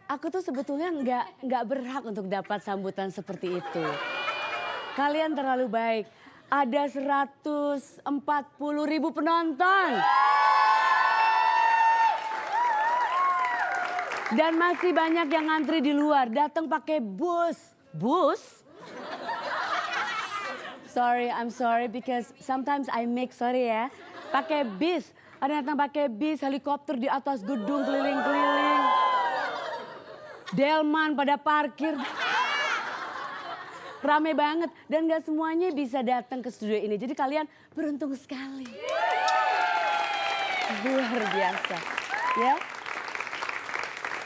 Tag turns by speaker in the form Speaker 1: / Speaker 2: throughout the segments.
Speaker 1: aku tuh sebetulnya nggak berhak untuk dapat sambutan seperti itu. Kalian terlalu baik. Ada 140.000 penonton. Dan masih banyak yang ngantri di luar, datang pakai bus. Bus? Sorry, I'm sorry because sometimes I make sorry ya. Pakai bis, ada yang datang pakai bis, helikopter di atas gedung keliling-keliling. Delman pada parkir. Rame banget dan gak semuanya bisa datang ke studio ini. Jadi kalian beruntung sekali. Luar biasa, ya.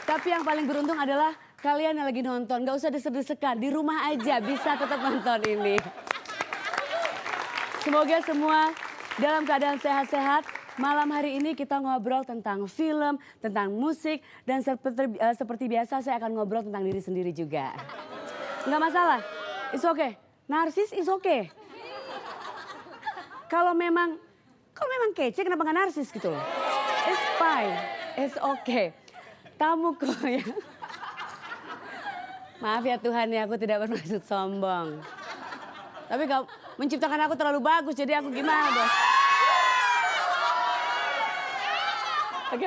Speaker 1: Tapi yang paling beruntung adalah kalian yang lagi nonton. Gak usah desek-desekan, di rumah aja bisa tetap nonton ini. Semoga semua dalam keadaan sehat-sehat. Malam hari ini kita ngobrol tentang film, tentang musik. Dan seperti biasa saya akan ngobrol tentang diri sendiri juga. Nggak masalah, it's okay. Narsis is okay. Kalau memang kece kenapa nggak narsis gitu loh. It's fine, it's okay. Tamuku ya. Maaf ya Tuhan ya, aku tidak bermaksud sombong. Tapi kau menciptakan aku terlalu bagus, jadi aku gimana dong?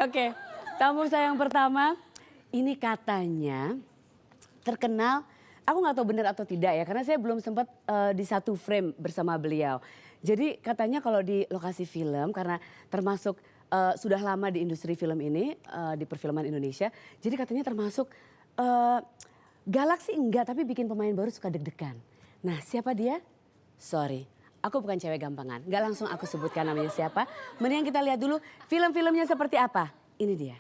Speaker 1: Oke. Tamu saya yang pertama, ini katanya terkenal, aku nggak tahu benar atau tidak ya, karena saya belum sempat di satu frame bersama beliau. Jadi katanya kalau di lokasi film, karena termasuk sudah lama di industri film ini, di perfilman Indonesia, jadi katanya termasuk galak sih enggak, tapi bikin pemain baru suka deg-degan. Nah siapa dia? Sorry, aku bukan cewek gampangan. Gak langsung aku sebutkan namanya siapa. Mendingan kita lihat dulu film-filmnya seperti apa. Ini dia.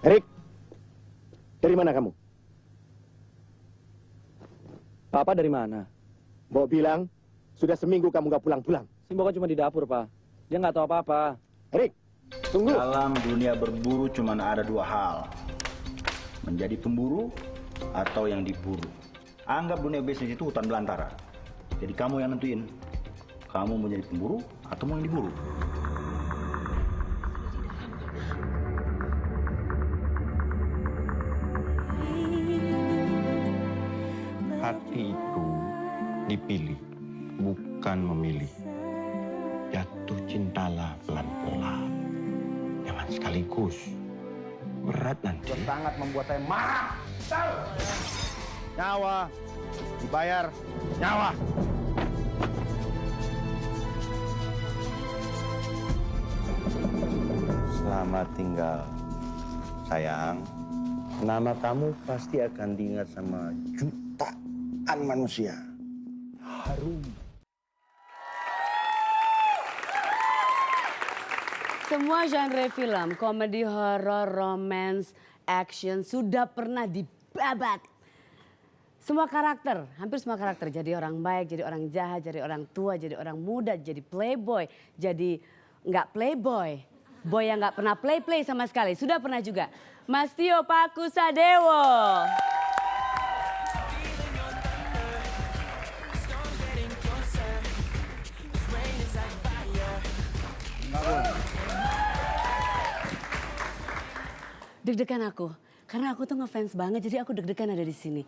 Speaker 2: Erik, dari mana kamu?
Speaker 3: Papa dari mana?
Speaker 2: Mbok bilang, sudah seminggu kamu gak pulang-pulang.
Speaker 3: Si Mbok kan cuma di dapur, Pak. Dia nggak tahu apa-apa.
Speaker 2: Erik, tunggu.
Speaker 4: Dalam dunia berburu cuma ada dua hal. Menjadi pemburu atau yang diburu. Anggap dunia bisnis itu hutan belantara. Jadi kamu yang nentuin. Kamu mau jadi pemburu atau mau yang diburu.
Speaker 5: Hati itu dipilih, bukan memilih. Jatuh cintalah pelan-pelan. Jangan sekaligus. Berat nanti.
Speaker 2: Sangat membuat saya marah. Nyawa dibayar nyawa.
Speaker 5: Selamat tinggal, sayang. Nama kamu pasti akan diingat sama jutaan manusia. Harum.
Speaker 1: Semua genre film, komedi, horor, romance, action sudah pernah dibabat. Semua karakter, hampir semua karakter. Jadi orang baik, jadi orang jahat, jadi orang tua, jadi orang muda, jadi playboy, jadi nggak playboy. Boy yang nggak pernah play sama sekali. Sudah pernah juga. Mas Tio Pakusadewo. Deg-degan aku, karena aku tuh ngefans banget, jadi aku deg-degan ada di sini.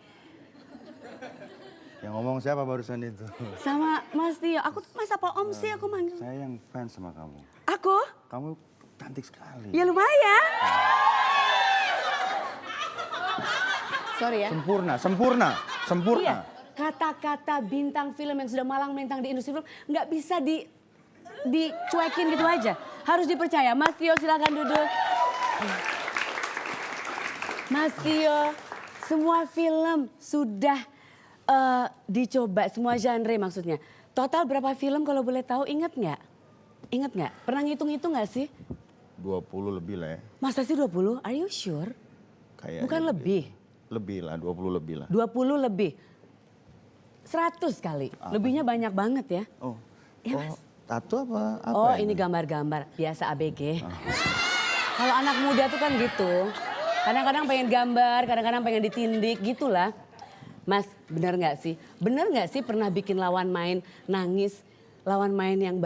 Speaker 5: Yang ngomong siapa barusan itu?
Speaker 1: Sama Mas Tio, aku tuh masa Pak Om sih aku manggil.
Speaker 5: Saya yang fans sama kamu.
Speaker 1: Aku?
Speaker 5: Kamu cantik sekali.
Speaker 1: Ya lumayan. Sorry ya.
Speaker 5: Sempurna.
Speaker 1: Iya, kata-kata bintang film yang sudah malang melintang di industri film nggak bisa dicuekin gitu aja. Harus dipercaya. Mas Tio silakan duduk. Mas Tio, semua film sudah dicoba, semua genre maksudnya. Total berapa film kalau boleh tahu, inget nggak? Inget nggak? Pernah ngitung-ngitung nggak sih?
Speaker 5: 20 lebih lah ya.
Speaker 1: Masa sih 20? Are you sure?
Speaker 5: Kayaknya
Speaker 1: Bukan lebih?
Speaker 5: Lebih lah, 20 lebih lah.
Speaker 1: 20 lebih. 100 kali. Lebihnya banyak banget ya.
Speaker 5: Oh,
Speaker 1: Ya, Mas.
Speaker 5: tato apa?
Speaker 1: Oh ini gambar-gambar, biasa ABG. Kalau anak muda tuh kan gitu. Kadang-kadang pengen gambar, kadang-kadang pengen ditindik gitulah. Mas, benar nggak sih? Benar nggak sih pernah bikin lawan main nangis? lawan main yang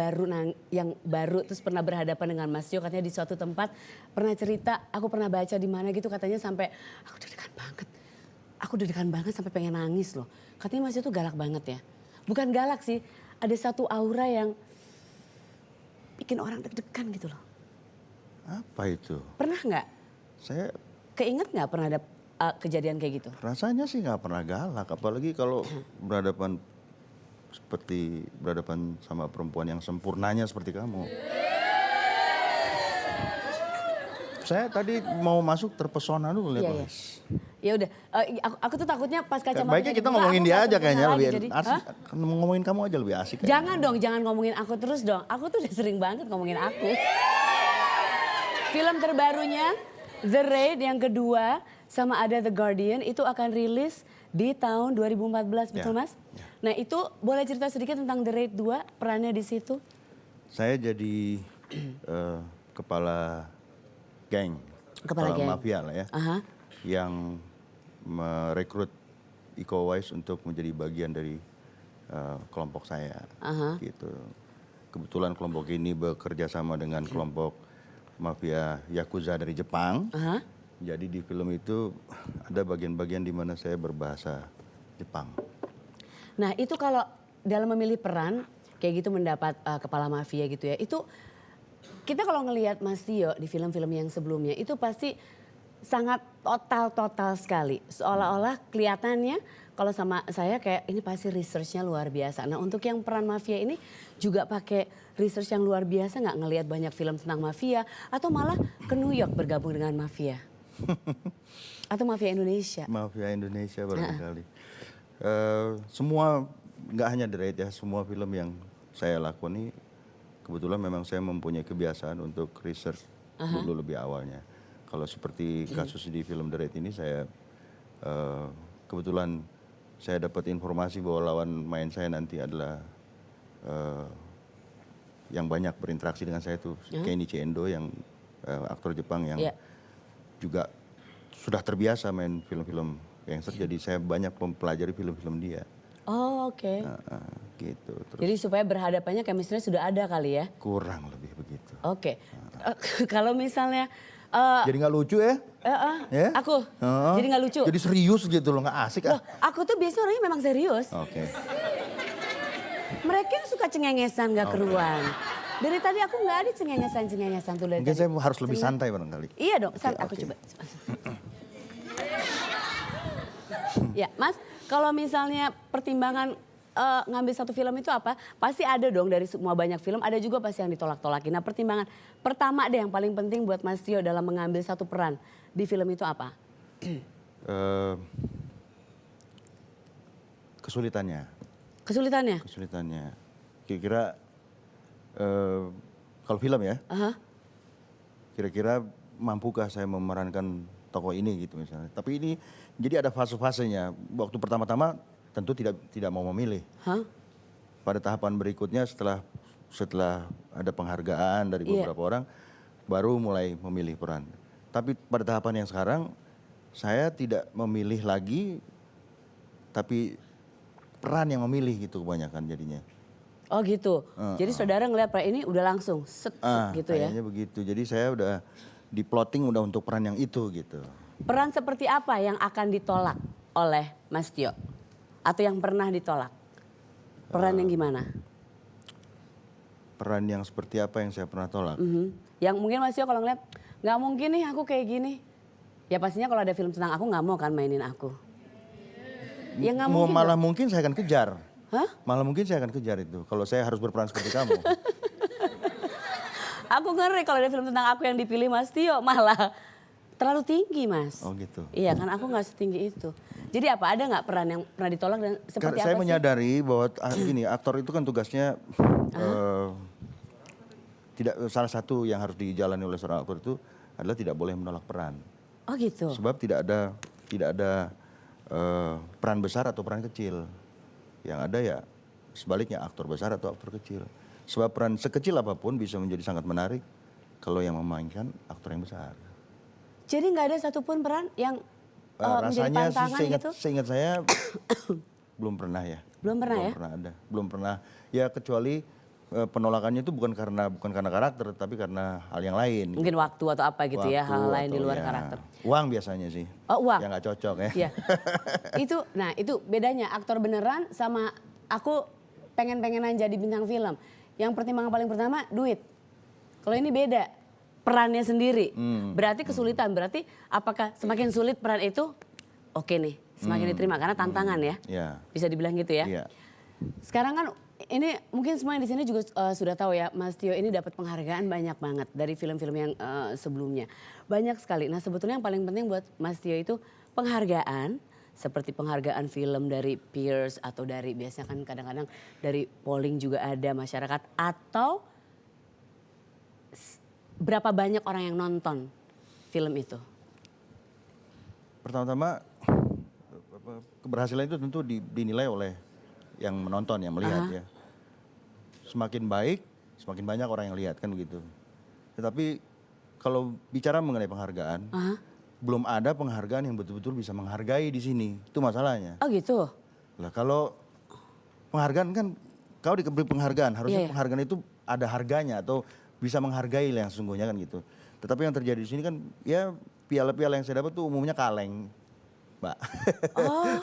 Speaker 1: baru terus pernah berhadapan dengan Mas Tio, katanya di suatu tempat pernah cerita, aku pernah baca di mana gitu katanya sampai aku deg-degan banget. Aku deg-degan banget sampai pengen nangis loh. Katanya Mas Tio tuh galak banget ya. Bukan galak sih, ada satu aura yang bikin orang deg-degan gitu loh.
Speaker 5: Apa itu?
Speaker 1: Pernah nggak?
Speaker 5: Saya
Speaker 1: Keinget nggak pernah ada kejadian kayak gitu?
Speaker 5: rasanya sih nggak pernah galak, apalagi kalau berhadapan sama perempuan yang sempurnanya seperti kamu. Saya tadi mau masuk terpesona dulu lihat
Speaker 1: Iya, iya.
Speaker 5: Mas.
Speaker 1: Ya udah, aku tuh takutnya pas kacamata.
Speaker 5: Baiknya kita ngomongin dia aja kayaknya lebih asik. Ngomongin kamu aja lebih asik. kayaknya.
Speaker 1: Jangan dong, jangan ngomongin aku terus dong. Aku tuh udah sering banget ngomongin aku. Film terbarunya The Raid yang kedua sama ada The Guardian itu akan rilis di tahun 2014, betul
Speaker 5: Ya,
Speaker 1: Mas?
Speaker 5: ya.
Speaker 1: Nah itu boleh cerita sedikit tentang The Raid 2, perannya di situ?
Speaker 5: Saya jadi kepala geng,
Speaker 1: Kepala geng.
Speaker 5: mafia lah ya,
Speaker 1: Aha.
Speaker 5: yang merekrut Iko Uwais untuk menjadi bagian dari kelompok saya,
Speaker 1: Aha.
Speaker 5: gitu. Kebetulan kelompok ini bekerja sama dengan kelompok mafia Yakuza dari Jepang.
Speaker 1: Aha.
Speaker 5: Jadi di film itu ada bagian-bagian di mana saya berbahasa Jepang.
Speaker 1: Nah itu kalau dalam memilih peran kayak gitu mendapat kepala mafia gitu ya, itu kita kalau ngelihat Mas Tio di film-film yang sebelumnya itu pasti sangat total sekali. Seolah-olah kelihatannya kalau sama saya kayak ini pasti researchnya luar biasa. Nah untuk yang peran mafia ini juga pakai research yang luar biasa nggak ngelihat banyak film tentang mafia atau malah ke New York bergabung dengan mafia? Atau mafia Indonesia?
Speaker 5: Mafia Indonesia barangkali. Semua nggak hanya The Raid ya, semua film yang saya lakukan ini kebetulan memang saya mempunyai kebiasaan untuk research dulu lebih awalnya. Kalau seperti kasus di film The Raid ini saya kebetulan saya dapat informasi bahwa lawan main saya nanti adalah yang banyak berinteraksi dengan saya itu Kenny Endo yang aktor Jepang yang juga sudah terbiasa main film-film gangster, jadi saya banyak mempelajari film-film dia.
Speaker 1: Oh oke.
Speaker 5: Gitu. Terus
Speaker 1: Jadi supaya berhadapannya chemistry sudah ada kali ya?
Speaker 5: kurang lebih begitu.
Speaker 1: Oke. Kalau misalnya
Speaker 5: Jadi nggak lucu ya? Ya?
Speaker 1: aku jadi nggak lucu.
Speaker 5: Jadi serius gitu loh, nggak asik
Speaker 1: Loh, aku tuh biasanya orangnya memang serius.
Speaker 5: Oke.
Speaker 1: Mereka suka cengengesan gak keruan. Dari tadi aku nggak ada cengengesan tuh dari
Speaker 5: Mungkin
Speaker 1: tadi.
Speaker 5: saya harus lebih santai barangkali.
Speaker 1: Iya dong, aku
Speaker 5: oke.
Speaker 1: coba. Ya, Mas, kalau misalnya pertimbangan ngambil satu film itu apa? Pasti ada dong dari semua banyak film, ada juga pasti yang ditolak-tolakin. Nah, pertimbangan pertama deh yang paling penting buat Mas Tio dalam mengambil satu peran di film itu apa?
Speaker 5: Kesulitannya.
Speaker 1: Kesulitannya?
Speaker 5: Kira-kira kalau film ya,
Speaker 1: Aha.
Speaker 5: kira-kira mampukah saya memerankan tokoh ini gitu misalnya. Tapi ini jadi ada fase-fasenya. Waktu pertama-tama tentu tidak mau memilih.
Speaker 1: Hah?
Speaker 5: Pada tahapan berikutnya setelah ada penghargaan dari beberapa orang, baru mulai memilih peran. Tapi pada tahapan yang sekarang saya tidak memilih lagi, tapi peran yang memilih gitu kebanyakan jadinya.
Speaker 1: Oh gitu. Jadi saudara ngeliat peran ini udah langsung set gitu ya.
Speaker 5: Kayaknya begitu. Jadi saya udah di plotting udah untuk peran yang itu gitu.
Speaker 1: Peran seperti apa yang akan ditolak oleh Mas Tio? Atau yang pernah ditolak? Peran yang gimana?
Speaker 5: Peran yang seperti apa yang saya pernah tolak?
Speaker 1: Yang mungkin Mas Tio kalau ngeliat nggak mungkin nih aku kayak gini. Ya pastinya kalau ada film tentang aku nggak mau kan mainin aku. Ya nggak mungkin.
Speaker 5: Malah mungkin saya akan kejar.
Speaker 1: Hah?
Speaker 5: Malah mungkin saya akan kejar itu. Kalau saya harus berperan seperti kamu.
Speaker 1: Aku ngeri kalau ada film tentang aku yang dipilih Mas Tio malah terlalu tinggi Mas.
Speaker 5: Oh gitu.
Speaker 1: Iya kan aku nggak setinggi itu. Jadi apa ada nggak peran yang pernah ditolak dan seperti
Speaker 5: Saya
Speaker 1: apa sih?
Speaker 5: menyadari bahwa gini, aktor itu kan tugasnya tidak, salah satu yang harus dijalani oleh seorang aktor itu adalah tidak boleh menolak peran.
Speaker 1: Oh gitu.
Speaker 5: Sebab tidak ada peran besar atau peran kecil. Yang ada ya sebaliknya aktor besar atau aktor kecil. Sebab peran sekecil apapun bisa menjadi sangat menarik kalau yang memainkan aktor yang besar.
Speaker 1: Jadi nggak ada satupun peran yang menjadi
Speaker 5: Rasanya
Speaker 1: pantangan
Speaker 5: sih
Speaker 1: gitu?
Speaker 5: seingat saya belum pernah ya.
Speaker 1: Belum pernah ya?
Speaker 5: Belum pernah. Ya kecuali penolakannya itu bukan karena karakter, tapi karena hal yang lain.
Speaker 1: Mungkin waktu atau apa gitu ya,
Speaker 5: Waktu
Speaker 1: hal lain di
Speaker 5: atau
Speaker 1: luar
Speaker 5: ya,
Speaker 1: karakter.
Speaker 5: Uang biasanya sih.
Speaker 1: Oh, uang.
Speaker 5: Yang nggak cocok ya.
Speaker 1: Iya. Itu bedanya aktor beneran sama aku pengen-pengenan jadi bintang film. Yang pertimbangan paling pertama duit. Kalau ini beda, perannya sendiri. Berarti kesulitan, berarti apakah semakin sulit peran itu, oke nih, semakin diterima karena tantangan ya.
Speaker 5: Iya.
Speaker 1: Bisa dibilang gitu ya.
Speaker 5: Iya.
Speaker 1: Sekarang kan ini mungkin semua yang di sini juga sudah tahu ya, Mas Tio ini dapat penghargaan banyak banget dari film-film yang sebelumnya. Banyak sekali. Nah, sebetulnya yang paling penting buat Mas Tio itu penghargaan seperti penghargaan film dari peers atau dari biasanya kan kadang-kadang dari polling juga ada masyarakat atau berapa banyak orang yang nonton film itu?
Speaker 5: Pertama-tama keberhasilan itu tentu dinilai oleh yang menonton, yang melihat ya. Semakin baik, semakin banyak orang yang lihat kan begitu. Tetapi kalau bicara mengenai penghargaan, belum ada penghargaan yang betul-betul bisa menghargai di sini. Itu masalahnya.
Speaker 1: Oh gitu?
Speaker 5: Lah kalau penghargaan kan kau diberi penghargaan, harusnya penghargaan itu ada harganya atau bisa menghargai lah yang sesungguhnya kan gitu. Tetapi yang terjadi di sini kan ya piala-piala yang saya dapat tuh umumnya kaleng, Mbak.
Speaker 1: Oh.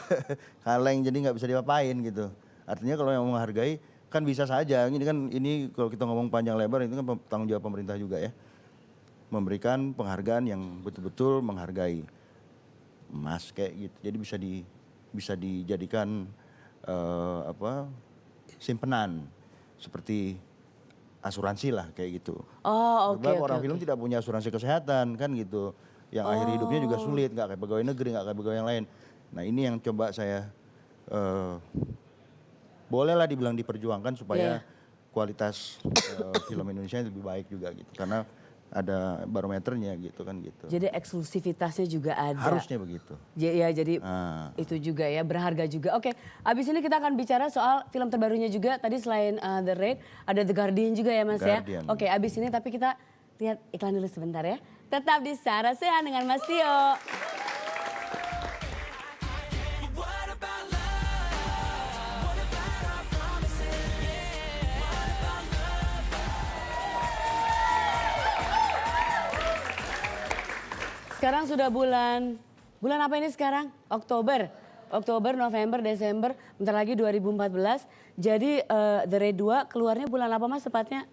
Speaker 5: Kaleng jadi nggak bisa diapain gitu. Artinya kalau yang menghargai kan bisa saja. Ini kalau kita ngomong panjang lebar itu kan tanggung jawab pemerintah juga ya. Memberikan penghargaan yang betul-betul menghargai emas kayak gitu. Jadi bisa dijadikan simpenan seperti asuransi lah kayak gitu.
Speaker 1: Oh, oke.
Speaker 5: Sebab orang film tidak punya asuransi kesehatan kan gitu. Yang akhir hidupnya juga sulit, nggak kayak pegawai negeri, nggak kayak pegawai yang lain. Nah ini yang coba saya bolehlah dibilang diperjuangkan supaya kualitas film Indonesia lebih baik juga gitu. Karena ada barometernya gitu kan gitu.
Speaker 1: Jadi eksklusivitasnya juga ada.
Speaker 5: Harusnya begitu.
Speaker 1: Ya jadi itu juga ya berharga juga. Oke, abis ini kita akan bicara soal film terbarunya juga. Tadi selain The Raid ada The Guardian juga ya Mas
Speaker 5: Guardian.
Speaker 1: ya. Oke, abis ini tapi kita lihat iklan dulu sebentar ya. Tetap di Sarasehan dengan Mas Tio. Sekarang sudah bulan apa ini sekarang? Oktober, November, Desember, bentar lagi 2014. Jadi The Raid 2 keluarnya bulan apa Mas tepatnya?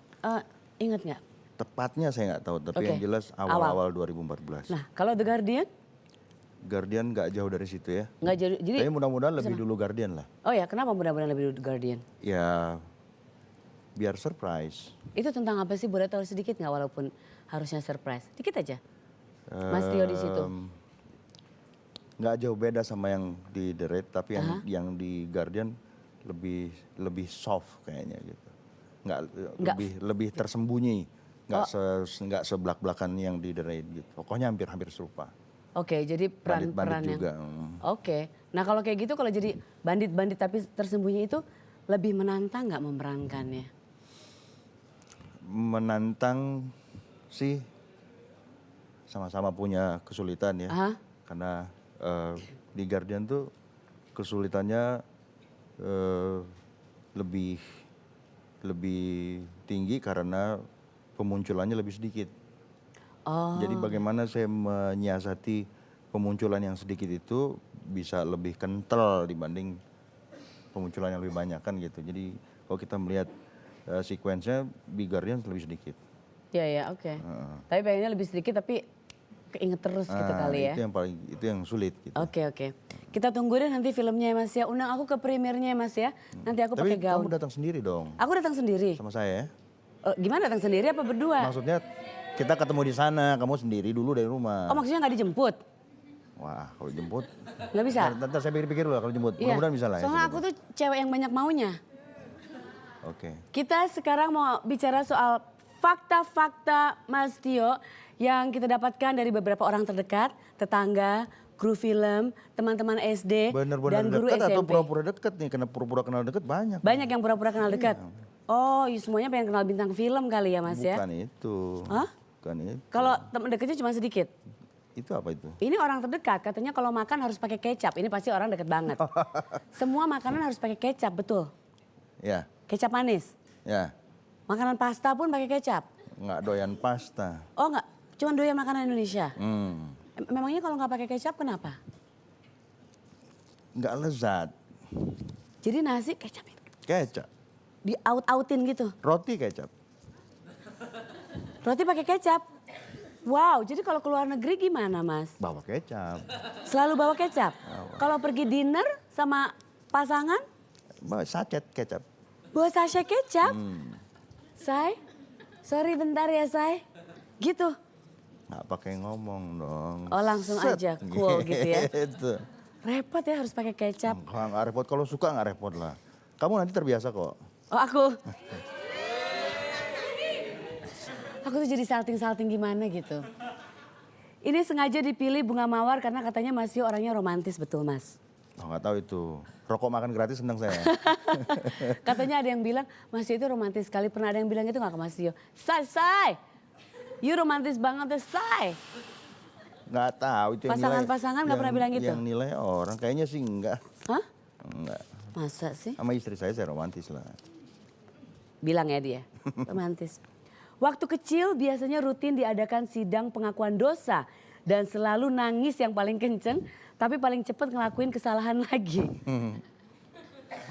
Speaker 1: Ingat nggak?
Speaker 5: Tepatnya saya nggak tahu, tapi
Speaker 1: Oke.
Speaker 5: yang jelas awal-awal 2014.
Speaker 1: Nah, kalau The Guardian?
Speaker 5: Guardian nggak jauh dari situ ya.
Speaker 1: Nggak jadi
Speaker 5: Tapi mudah-mudahan lebih dulu Guardian lah.
Speaker 1: oh ya, kenapa mudah-mudahan lebih dulu The Guardian?
Speaker 5: Ya biar surprise.
Speaker 1: Itu tentang apa sih? Boleh tahu sedikit nggak walaupun harusnya surprise? Dikit aja. Mas Tio di situ.
Speaker 5: Nggak jauh beda sama yang di The Raid, tapi yang di Guardian lebih soft kayaknya gitu.
Speaker 1: Nggak.
Speaker 5: Lebih tersembunyi. Nggak seblak-belakan yang di The Raid gitu. Pokoknya hampir serupa.
Speaker 1: Oke, jadi peran-peran
Speaker 5: Bandit-bandit
Speaker 1: yang
Speaker 5: juga.
Speaker 1: Oke. Nah, kalau kayak gitu kalau jadi bandit-bandit tapi tersembunyi itu lebih menantang nggak memerankannya?
Speaker 5: Menantang sih sama-sama punya kesulitan ya. Karena di Guardian tuh kesulitannya lebih tinggi karena pemunculannya lebih sedikit. Jadi bagaimana saya menyiasati pemunculan yang sedikit itu bisa lebih kental dibanding pemunculan yang lebih banyak kan gitu. Jadi kalau kita melihat sekuensnya di Guardian lebih sedikit.
Speaker 1: Iya, oke. Tapi pengennya lebih sedikit tapi keinget terus gitu kali ya.
Speaker 5: Itu yang sulit gitu.
Speaker 1: Oke. Kita tunggu deh nanti filmnya ya Mas ya. Undang aku ke premiernya ya Mas ya. Nanti aku pakai
Speaker 5: Tapi
Speaker 1: gaun.
Speaker 5: kamu datang sendiri dong
Speaker 1: Aku datang sendiri.
Speaker 5: sama saya ya.
Speaker 1: Gimana datang sendiri apa berdua?
Speaker 5: Maksudnya kita ketemu di sana, kamu sendiri dulu dari rumah.
Speaker 1: Oh maksudnya nggak dijemput?
Speaker 5: Wah, kalau jemput.
Speaker 1: Nggak bisa?
Speaker 5: Ntar saya pikir-pikir dulu kalau jemput.
Speaker 1: Iya.
Speaker 5: Mudah-mudahan bisa lah. ya,
Speaker 1: Soalnya
Speaker 5: jemput.
Speaker 1: aku tuh cewek yang banyak maunya.
Speaker 5: Oke.
Speaker 1: Kita sekarang mau bicara soal fakta-fakta Mas Tio yang kita dapatkan dari beberapa orang terdekat, tetangga, kru film, teman-teman SD,
Speaker 5: Bener-bener
Speaker 1: dan guru
Speaker 5: dekat
Speaker 1: SMP.
Speaker 5: atau pura-pura dekat nih? Karena pura-pura kenal dekat banyak.
Speaker 1: Banyak yang pura-pura kenal dekat. Oh, semuanya pengen kenal bintang film kali ya Mas ya?
Speaker 5: Bukan itu.
Speaker 1: Hah?
Speaker 5: Bukan itu.
Speaker 1: Kalau teman dekatnya cuma sedikit.
Speaker 5: Itu apa itu?
Speaker 1: Ini orang terdekat, katanya kalau makan harus pakai kecap. Ini pasti orang deket banget. Semua makanan harus pakai kecap, betul?
Speaker 5: Ya,
Speaker 1: Kecap manis.
Speaker 5: ya.
Speaker 1: Makanan pasta pun pakai kecap?
Speaker 5: Nggak doyan pasta.
Speaker 1: Oh nggak, cuma doyan makanan Indonesia?
Speaker 5: Hmm.
Speaker 1: Memangnya kalau nggak pakai kecap kenapa?
Speaker 5: Nggak lezat.
Speaker 1: Jadi nasi kecap
Speaker 5: Kecap.
Speaker 1: di-out-outin gitu?
Speaker 5: Roti kecap.
Speaker 1: Roti pakai kecap? Wow, jadi kalau keluar negeri gimana Mas?
Speaker 5: Bawa kecap.
Speaker 1: Selalu bawa kecap? Kalau pergi dinner sama pasangan,
Speaker 5: Bawa sachet kecap.
Speaker 1: bawa sachet kecap? Say, sorry bentar ya Say. Gitu?
Speaker 5: Nggak pakai ngomong dong.
Speaker 1: Oh langsung
Speaker 5: Set.
Speaker 1: aja, cool gitu ya?
Speaker 5: Gitu.
Speaker 1: Repot ya harus pakai kecap.
Speaker 5: Nggak repot, kalau suka nggak repot lah. Kamu nanti terbiasa kok.
Speaker 1: Oh aku? Aku tuh jadi salting-salting gimana gitu. Ini sengaja dipilih bunga mawar karena katanya Mas Tio orangnya romantis, betul Mas?
Speaker 5: Oh, nggak tahu itu. Rokok makan gratis seneng saya.
Speaker 1: Katanya ada yang bilang Mas Tio itu romantis sekali. Pernah ada yang bilang itu gak ke Mas Tio? Say, you romantis banget ya Say.
Speaker 5: Nggak tahu itu yang
Speaker 1: Pasangan-pasangan nggak pernah bilang gitu?
Speaker 5: Yang nilai orang kayaknya sih enggak.
Speaker 1: Hah?
Speaker 5: Enggak.
Speaker 1: Masa sih?
Speaker 5: Sama istri saya romantis lah.
Speaker 1: Bilang ya dia, romantis. Waktu kecil biasanya rutin diadakan sidang pengakuan dosa. Dan selalu nangis yang paling kenceng, tapi paling cepet ngelakuin kesalahan lagi.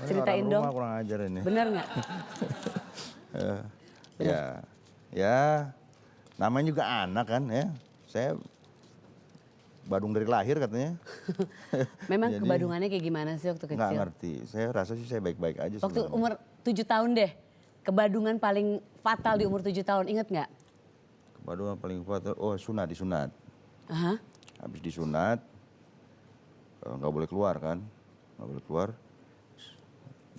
Speaker 1: Ceritain
Speaker 5: Orang
Speaker 1: dong.
Speaker 5: rumah kurang ajar ini.
Speaker 1: Bener nggak?
Speaker 5: Ya, namanya juga anak kan ya. Saya badung dari lahir katanya.
Speaker 1: Memang
Speaker 5: Jadi,
Speaker 1: kebadungannya kayak gimana sih waktu
Speaker 5: nggak
Speaker 1: kecil?
Speaker 5: ngerti. Saya rasa sih saya baik-baik aja
Speaker 1: Waktu
Speaker 5: sebenarnya.
Speaker 1: umur 7 tahun deh, kebadungan paling fatal di umur 7 tahun, inget nggak?
Speaker 5: Badungan paling kuat, oh disunat.
Speaker 1: Aha.
Speaker 5: Habis disunat, nggak boleh keluar kan. Nggak boleh keluar.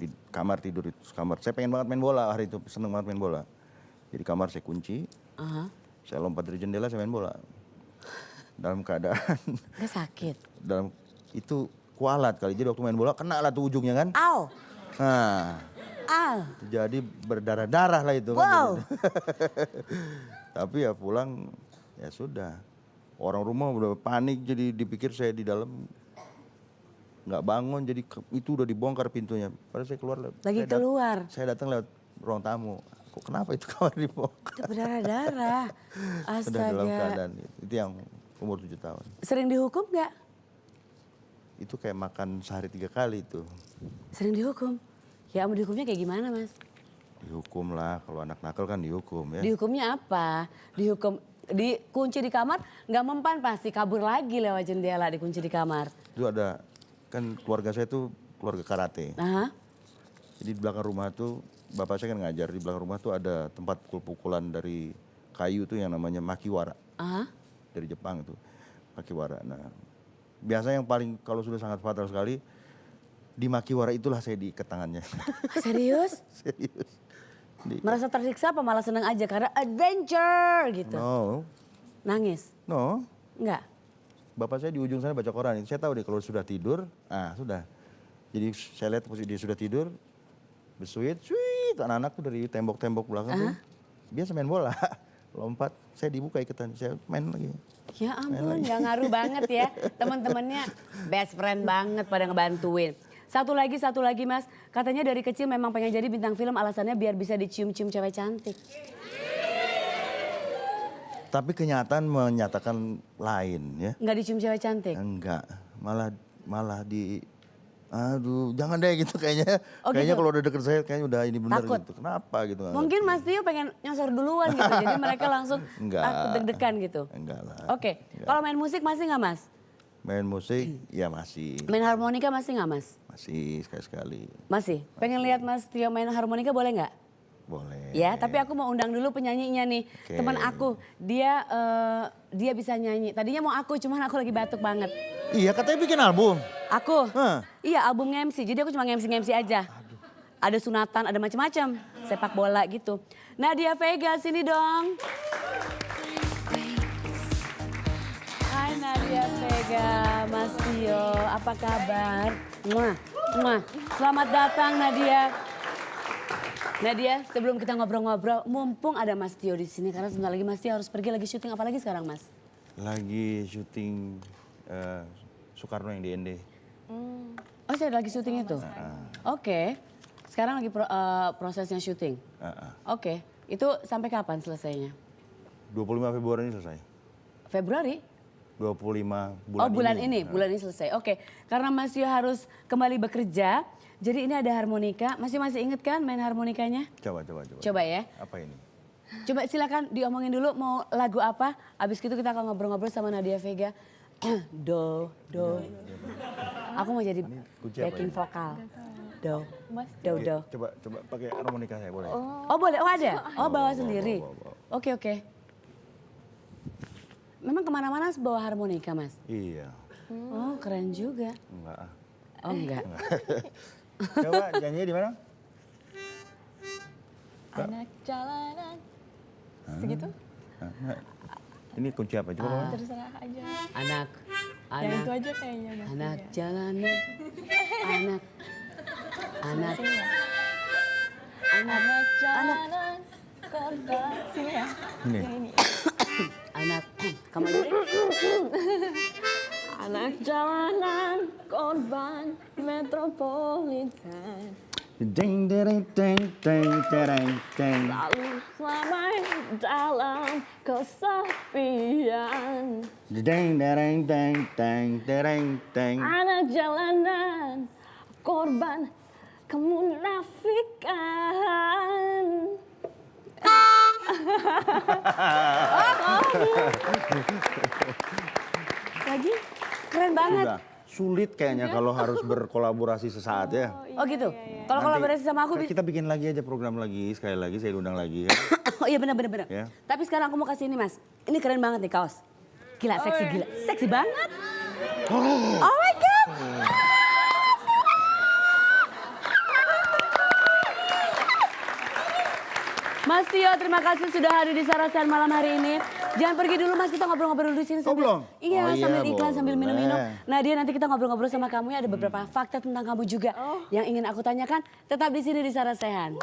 Speaker 5: Di kamar tidur itu, kamar. Saya pengen banget main bola hari itu, seneng banget main bola. Jadi kamar saya kunci,
Speaker 1: Aha.
Speaker 5: saya lompat dari jendela, saya main bola. Dalam keadaan,
Speaker 1: Gak sakit?
Speaker 5: itu kualat kali. Jadi waktu main bola kena lah tuh ujungnya kan.
Speaker 1: Au!
Speaker 5: Nah,
Speaker 1: Au!
Speaker 5: jadi berdarah-darah lah itu.
Speaker 1: Wow!
Speaker 5: Kan. Tapi ya pulang, ya sudah. Orang rumah udah panik, jadi dipikir saya di dalam nggak bangun, jadi itu udah dibongkar pintunya. Padahal saya keluar.
Speaker 1: Lagi keluar?
Speaker 5: Saya datang lewat ruang tamu. Kok kenapa itu kamar dibongkar?
Speaker 1: Itu berdarah-darah.
Speaker 5: Sudah dalam
Speaker 1: Astaga.
Speaker 5: keadaan itu yang umur 7 tahun.
Speaker 1: Sering dihukum nggak?
Speaker 5: Itu kayak makan sehari 3 kali itu.
Speaker 1: Sering dihukum? Ya ampun, dihukumnya kayak gimana Mas?
Speaker 5: Dihukum lah, kalau anak nakal kan dihukum ya.
Speaker 1: Dihukumnya apa? Dihukum, dikunci di kamar, nggak mempan pasti kabur lagi lewat jendela, dikunci di kamar.
Speaker 5: Itu ada, kan keluarga saya tuh keluarga karate.
Speaker 1: Aha.
Speaker 5: Jadi di belakang rumah tuh, bapak saya kan ngajar, di belakang rumah tuh ada tempat pukul-pukulan dari kayu tuh yang namanya makiwara.
Speaker 1: Aha.
Speaker 5: Dari Jepang itu, makiwara. Nah, biasa yang paling kalau sudah sangat fatal sekali, di makiwara itulah saya diikat tangannya.
Speaker 1: Serius?
Speaker 5: Serius.
Speaker 1: Merasa tersiksa apa malah senang aja karena adventure gitu?
Speaker 5: No,
Speaker 1: Nangis?
Speaker 5: no.
Speaker 1: Enggak?
Speaker 5: Bapak saya di ujung sana baca koran. Saya tahu deh kalau sudah tidur, sudah. Jadi saya lihat posisi dia sudah tidur, bersuit, anak-anak tuh dari tembok-tembok belakang tuh biasa main bola, lompat. Saya dibuka iketan, saya main lagi.
Speaker 1: Ya ampun, nggak ngaruh banget ya. Teman-temannya best friend banget pada ngebantuin. Satu lagi Mas, katanya dari kecil memang pengen jadi bintang film, alasannya biar bisa dicium-cium cewek cantik.
Speaker 5: Tapi kenyataan menyatakan lain ya.
Speaker 1: Nggak dicium cewek cantik?
Speaker 5: Enggak, malah aduh jangan deh gitu kayaknya.
Speaker 1: Oh,
Speaker 5: kayaknya
Speaker 1: gitu?
Speaker 5: kalau udah deket saya kayaknya udah ini benar
Speaker 1: Takut?
Speaker 5: gitu. Kenapa gitu? nggak
Speaker 1: Mungkin
Speaker 5: ngerti.
Speaker 1: Mas Tio pengen nyosor duluan gitu, jadi mereka langsung
Speaker 5: Enggak.
Speaker 1: takut deg-degan gitu.
Speaker 5: Enggak lah.
Speaker 1: Oke,
Speaker 5: Enggak.
Speaker 1: kalau main musik masih nggak Mas?
Speaker 5: Main musik ya masih.
Speaker 1: Main harmonika masih nggak Mas?
Speaker 5: Masih sekali-sekali.
Speaker 1: Masih? Pengen lihat Mas Tio main harmonika boleh nggak?
Speaker 5: Boleh.
Speaker 1: Ya, tapi aku mau undang dulu penyanyinya nih.
Speaker 5: Oke.
Speaker 1: Teman aku, dia bisa nyanyi. Tadinya mau aku, cuman aku lagi batuk banget.
Speaker 5: Iya katanya bikin album.
Speaker 1: Aku?
Speaker 5: Hah.
Speaker 1: Iya, album MC. Jadi aku cuma MC aja. Ada sunatan, ada macam-macam. Sepak bola gitu. Nadia Vega, sini dong. Hai Nadia Vega, Mas Tio, apa kabar? Muah, muah. Selamat datang Nadia. Nadia, sebelum kita ngobrol-ngobrol, mumpung ada Mas Tio di sini karena sebentar lagi Mas Tio harus pergi lagi syuting apa lagi sekarang, Mas?
Speaker 5: Lagi syuting Soekarno yang di ND.
Speaker 1: Oh, saya lagi syuting itu. Oke. Sekarang lagi prosesnya syuting. Oke, itu sampai kapan selesainya?
Speaker 5: 25 Februari ini selesai.
Speaker 1: Februari?
Speaker 5: 25 bulan
Speaker 1: Oh bulan ini, bulan ini selesai. Oke, karena Mas Tio harus kembali bekerja, jadi ini ada harmonika. Masih inget kan main harmonikanya?
Speaker 5: Coba.
Speaker 1: Coba ya.
Speaker 5: Apa ini?
Speaker 1: Coba silakan diomongin dulu mau lagu apa. Abis itu kita akan ngobrol-ngobrol sama Nadia Vega. Do. Aku mau jadi
Speaker 5: kunci apa
Speaker 1: backing
Speaker 5: ini?
Speaker 1: vokal. Do.
Speaker 5: Oke, coba pakai harmonika saya boleh?
Speaker 1: Oh boleh, oh ada? Oh bawa sendiri?
Speaker 5: bawa.
Speaker 1: Oke. Memang kemana-mana harus bawa harmonika Mas?
Speaker 5: Iya.
Speaker 1: Oh keren juga.
Speaker 5: Enggak.
Speaker 1: Oh enggak.
Speaker 5: Coba nyanyinya di mana?
Speaker 6: Anak jalanan. Segitu?
Speaker 5: Ini kunci apa? Coba Mama.
Speaker 6: Terserah aja.
Speaker 1: Anak.
Speaker 6: Yang itu aja kayaknya Mas.
Speaker 1: Anak jalanan. Anak.
Speaker 6: Anak jalanan. Korban. Sini ya.
Speaker 5: Ini.
Speaker 6: Yang ini.
Speaker 1: Anak. Kamu aja deh.
Speaker 6: Anak jalanan. Korban. Metropolitan.
Speaker 5: Ding ding ding ding ding ding.
Speaker 6: Lalu selama dalam kesepian.
Speaker 5: Ding ding ding ding ding ding.
Speaker 6: Anak jalanan. Korban kemunafikan.
Speaker 1: Lagi? Keren banget.
Speaker 5: Udah sulit kayaknya kalau harus berkolaborasi sesaat ya.
Speaker 1: Oh gitu? Kalau
Speaker 5: Nanti
Speaker 1: kolaborasi sama aku
Speaker 5: kita bikin lagi aja program lagi, sekali lagi saya undang lagi ya.
Speaker 1: Oh iya benar.
Speaker 5: Ya.
Speaker 1: Tapi sekarang aku mau kasih ini Mas. Ini keren banget nih kaos. Gila, seksi gila. Seksi banget. Oh my God. Mas Tio, terima kasih sudah hadir di Sarasen malam hari ini. Jangan pergi dulu Mas, kita ngobrol-ngobrol dulu di sini sambil.
Speaker 5: belum?
Speaker 1: Iya,
Speaker 5: Oh iya,
Speaker 1: sambil iklan,
Speaker 5: boleh.
Speaker 1: sambil minum-minum. Nah, dia nanti kita ngobrol-ngobrol sama kamu ya, ada beberapa fakta tentang kamu juga yang ingin aku tanyakan. Tetap di sini di Sarasen.